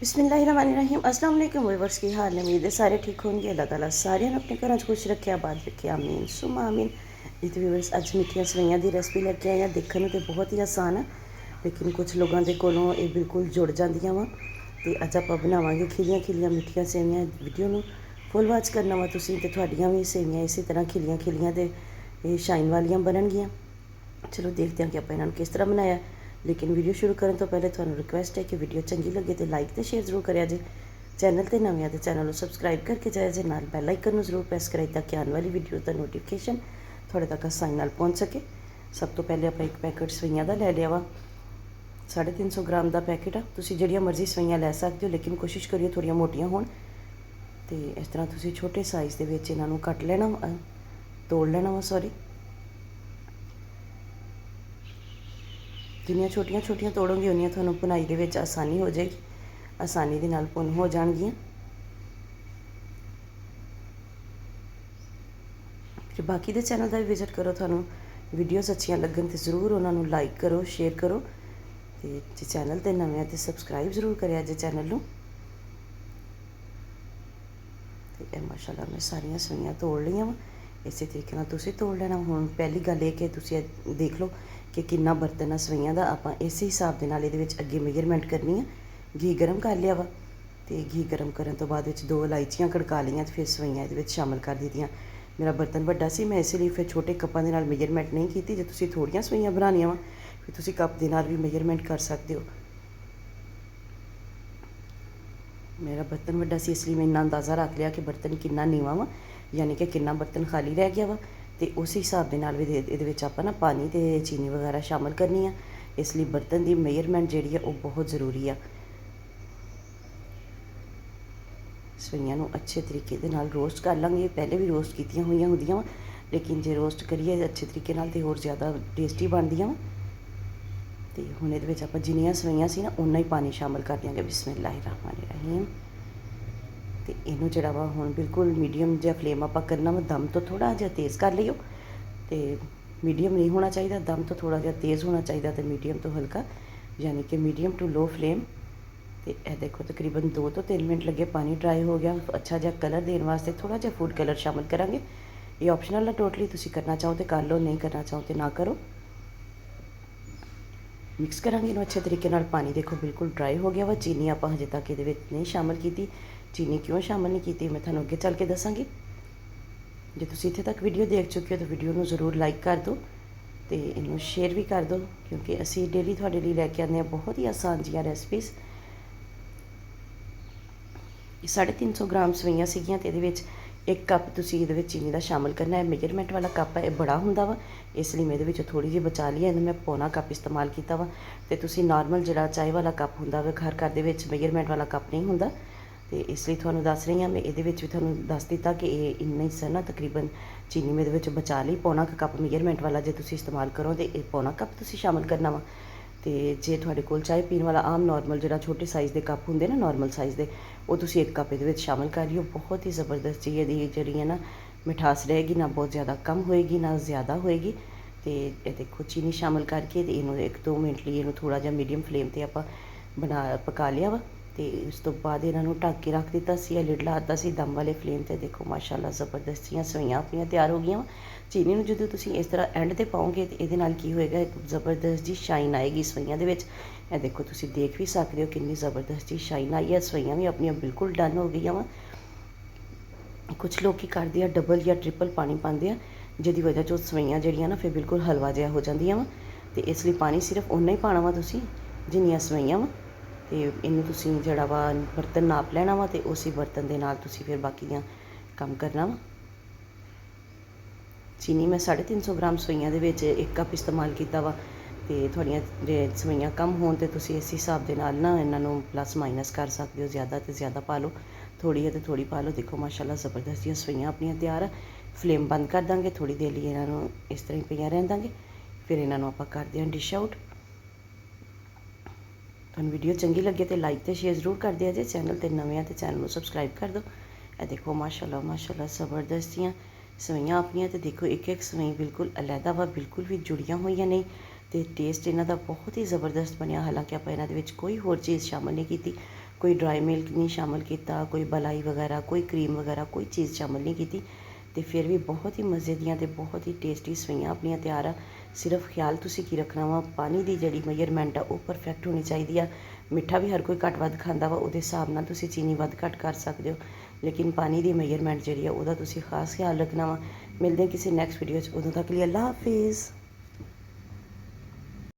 बिस्मिल्लाहिर्रहमानिर्रहीम अस्सलाम वालेकुम व्यूअर्स की हाल है। उम्मीद है सारे ठीक होंगे। अल्लाह ताला सारे अपने घर खुश रखे आबाद रखे आमीन सुमा आमीन। जी व्यूअर्स अज मिठिया सवैयां की रेसिपी लैके आए हैं। देखने तो बहुत ही आसान है लेकिन कुछ लोगों के कोलों ये बिल्कुल जुड़ जांदियां वा। तो अज आप बनावांगे खिलियां खिलियां मिठिया सेवियां। वीडियो में फुल वॉच करना वा तुसीं ते तुहाडियां भी सेवियां इसी तरह खिलियां खिलियां ते शाइन वालियां बननगियां। चलो देखते हैं कि आप इन्होंने किस तरह बनाया। लेकिन वीडियो शुरू करने तो पहले थोड़ा रिक्वेस्ट है कि वीडियो चंगी लगे तो लाइक तो शेयर जरूर करें जे। चैनल तो नवे तो चैनल को सबसक्राइब करके जाए जे। नाल बैल आइकन को जरूर प्रेस कराए ताकि आने वाली वीडियो का नोटिफिकेशन थोड़े तक आसानी नाल पहुँच सके। सब तो पहले आप एक पैकेट सवैयां का लै लिया वा। 350 ग्राम का पैकेट आ। तुसीं जिहड़ियां मर्जी सवैयां लै सकते हो लेकिन कोशिश करिए थोड़ियां मोटियां होण। तो इस तरह तुसीं छोटे साइज़ के विच इन्हां नूं कट लेना तोड़ लेना वा सॉरी। जिन्नियां छोटियां छोटियां तोड़ोगे उन्नियां तुहानूं भुनाई दे विच आसानी हो जाएगी। आसानी दे नाल भुन हो जाणगियां। फिर बाकी दे चैनल का भी विजिट करो। तुहानूं वीडियोज़ अच्छियां लगन तो जरूर उन्होंने लाइक करो शेयर करो। तो जे चैनल ते नवे हैं तो सबसक्राइब जरूर करें जे चैनल नूं। तो माशाअल्लाह मैं सारियां सवैयां तोड़ लियां वा। इस तरीके नाल तुसीं तोड़ लेना। हुण पहली गल ये कि तुसीं देख लो कि कितना बर्तन आ सवैयां दा। आपां इस हिसाब दे नाल इहदे विच अगे मेजरमेंट करनी है। घी गर्म कर लिया वा। तो घी गर्म करन तो बाद 2 इलायचियां कड़का लियां तो फिर सवैयां इहदे विच शामिल कर दित्तियां। मेरा बर्तन वड्डा सी मैं इसलिए फिर छोटे कप्पां दे नाल मेजरमेंट नहीं की। जे तुसीं थोड़ियां सवैयां बनानियां वा फिर तुसीं कप दे नाल भी मेजरमेंट कर सकते हो। मेरा बर्तन वड्डा सी इसलिए मैं इन्ना अंदाज़ा रख लिया कि बर्तन कितना नीवा वा यानी कि कितना बर्तन खाली रह गया वा। तो उस हिसाब के नाल भी ये आप ना पानी तो चीनी वगैरह शामिल करनी है। इसलिए बर्तन की मेजरमेंट जी है वो बहुत जरूरी है। सवैयां नूं अच्छे तरीके दे नाल रोस्ट कर लांगे। पहले भी रोस्ट कीतियां हुई होंदियां वा लेकिन जे रोस्ट करिए अच्छे तरीके नाल तो होर ज़्यादा टेस्टी बनदियां वा। तो हुण इहदे विच आपां जिन्नियां सवैयां सी ना उन्ना ही पानी शामिल कर देंगे। बिस्मिल्लाहिर्रहमानिर्रहीम। तो इनू जरा वा हुण बिल्कुल मीडियम जिहा फ्लेम आपां करना वा। दम तो थोड़ा जिहा तेज़ कर लिओ। तो मीडियम नहीं होना चाहिए। दम तो थोड़ा जिहा तेज़ होना चाहिए। तो मीडियम तो हल्का यानी कि मीडियम टू लो फ्लेम। तो यह देखो तकरीबन 2 तो 3 मिनट लगे। पानी ड्राई हो गया। अच्छा जिहा कलर देने वास्ते थोड़ा जिहा फूड कलर शामिल करांगे। ये ऑप्शनल है टोटली। तुसीं करना चाहो तो कर लो नहीं करना चाहो तो ना करो। मिक्स करांगे इन्हूं अच्छे तरीके नाल। पानी देखो बिल्कुल ड्राई हो गया वा। चीनी आपां हजे तक इहदे विच नहीं शामिल की। चीनी क्यों शामिल नहीं की मैं तुहानूं अगे चल के दसांगी। जे तुसीं इत्थे तक वीडियो देख चुके हो तो वीडियो नूं जरूर लाइक कर दो तो इनू शेयर भी कर दो क्योंकि असी डेली तुहाडे लई लैके आने बहुत ही आसान जिहियां रेसिपीज़। 350 ग्राम सवैयां सीगियां ते इहदे विच 1 कप तुसीं इहदे विच चीनी दा शामिल करना है। मेजरमेंट वाला कप है, बड़ा हुंदा वा इसलिए मैं इहदे विच थोड़ी जी बचा ली है। इहनूं मैं पौना कप इस्तेमाल किया वा। तो तुसीं नॉर्मल जिहड़ा चाय वाला कप हुंदा वा घर दे विच मेजरमेंट वाला कप नहीं हुंदा। तो इसलिए तुहानूं दस रही हाँ मैं। इहदे विच भी तुहानूं दस दित्ता कि इन्ना ही सा ना तकरीबन चीनी में इहदे विच बचा ली। पौना कप मेजरमेंट वाला जे तुसीं इस्तेमाल करो तो पौना कप तुसीं शामिल करना वा। तो जे तुहाडे कोल चाय पीण वाला आम नॉर्मल जिहड़ा छोटे साइज़ के कप हुंदे ना नॉर्मल साइज़ के वो तुसीं 1 कप इहदे विच शामिल कर लिओ। बहुत ही ज़बरदस्त जी इहदी जिहड़ी है ना मिठास रहेगी। ना बहुत ज़्यादा कम होएगी ना ज़्यादा होएगी। तो ये देखो चीनी शामिल करके इनू 1-2 मिनट लिए इनू थोड़ा जिहा मीडियम फ्लेम पर आपां पका लिया वा। तो उस तो बाद इन्हों ढक के रख दिता सी। लिड ला दिता सी दम वाले फ्लेम पर। देखो माशाअल्लाह ज़बरदस्त जिहियां सवैयां अपनियां तैयार हो गई। चीनी में जो तुसीं इस तरह एंड ते पाओगे तो ये की होएगा एक ज़बरदस्त जी शाइन आएगी सवैयां दे विच। ये देखो तुसीं देख भी सकते हो कितनी ज़बरदस्त जी शाइन आई है। सवैयां भी अपनियां बिल्कुल डन हो गई वा। कुछ लोग की करते हैं डबल या ट्रिपल पानी पाते हैं जिहदी वजह से सवैयां जिहड़ियां ना फिर बिल्कुल हलवा जिहा हो जांदियां वा। तो इसलिए पानी सिर्फ उन्ना ही पाना वा तुसीं जिन्नियां सवैयां वा। तो इनू तुसीं जिहड़ा वा बर्तन नाप लेना वा। तो उसी बर्तन दे नाल तुसीं फिर बाकी दियां काम करना वा। चीनी मैं 350 ग्राम सवैयां दे विच 1 कप इस्तेमाल किया वा। तो तुहाड़ियां जे सवैयां कम होण तो तुसीं इस हिसाब दे नाल ना इन्हां नूं प्लस माइनस कर सकते हो। ज़्यादा तो ज़्यादा पा लो, थोड़ी है तो थोड़ी पा लो। देखो माशाअल्लाह ज़बरदस्त जिहियां सवैयां अपनियां तैयार है। फ्लेम बंद कर देंगे थोड़ी देर लिए इन्हां नूं इस तरह ही पईयां रहन देंगे। फिर इन्हां नूं आपां करदे हां डिश आउट। तुहानूं वीडियो चंगी लगे तो लाइक तो शेयर जरूर कर दिया जे। चैनल ते नवे हैं तो चैनल को सबसक्राइब कर दो। ए देखो माशाअल्लाह माशाअल्लाह ज़बरदस्त जिहियां सवैयां अपनियां। तो देखो एक एक सवई बिल्कुल अलहदा वा बिल्कुल भी जुड़ियां हुई नहीं। तो टेस्ट इन्हां दा बहुत ही ज़बरदस्त बनिया। हालांकि आपां इन्हां दे विच कोई होर चीज़ शामिल नहीं की। ਕੋਈ ਡਰਾਈ ਮਿਲਕ ਨਹੀਂ ਸ਼ਾਮਲ ਕੀਤਾ, ਕੋਈ ਮਲਾਈ ਵਗੈਰਾ, ਕੋਈ ਕਰੀਮ ਵਗੈਰਾ, ਕੋਈ ਚੀਜ਼ ਸ਼ਾਮਲ ਨਹੀਂ ਕੀਤੀ। ਅਤੇ ਫਿਰ ਵੀ ਬਹੁਤ ਹੀ ਮਜ਼ੇ ਦੀਆਂ ਅਤੇ ਬਹੁਤ ਹੀ ਟੇਸਟੀ ਸੇਵਈਆਂ ਆਪਣੀਆਂ ਤਿਆਰ ਆ। ਸਿਰਫ ਖਿਆਲ ਤੁਸੀਂ ਕੀ ਰੱਖਣਾ ਵਾ, ਪਾਣੀ ਦੀ ਜਿਹੜੀ ਮੇਜਰਮੈਂਟ ਆ ਉਹ ਪਰਫੈਕਟ ਹੋਣੀ ਚਾਹੀਦੀ ਆ। ਮਿੱਠਾ ਵੀ ਹਰ ਕੋਈ ਘੱਟ ਵੱਧ ਖਾਂਦਾ ਵਾ, ਉਹਦੇ ਹਿਸਾਬ ਨਾਲ ਤੁਸੀਂ ਚੀਨੀ ਵੱਧ ਘੱਟ ਕਰ ਸਕਦੇ ਹੋ, ਲੇਕਿਨ ਪਾਣੀ ਦੀ ਮੇਜਰਮੈਂਟ ਜਿਹੜੀ ਆ ਉਹਦਾ ਤੁਸੀਂ ਖਾਸ ਖਿਆਲ ਰੱਖਣਾ ਵਾ। ਮਿਲਦੇ ਕਿਸੇ ਨੈਕਸਟ ਵੀਡੀਓ 'ਚ, ਉਦੋਂ ਤੱਕ ਲਈ ਅੱਲਾ ਹਾਫਿਜ਼।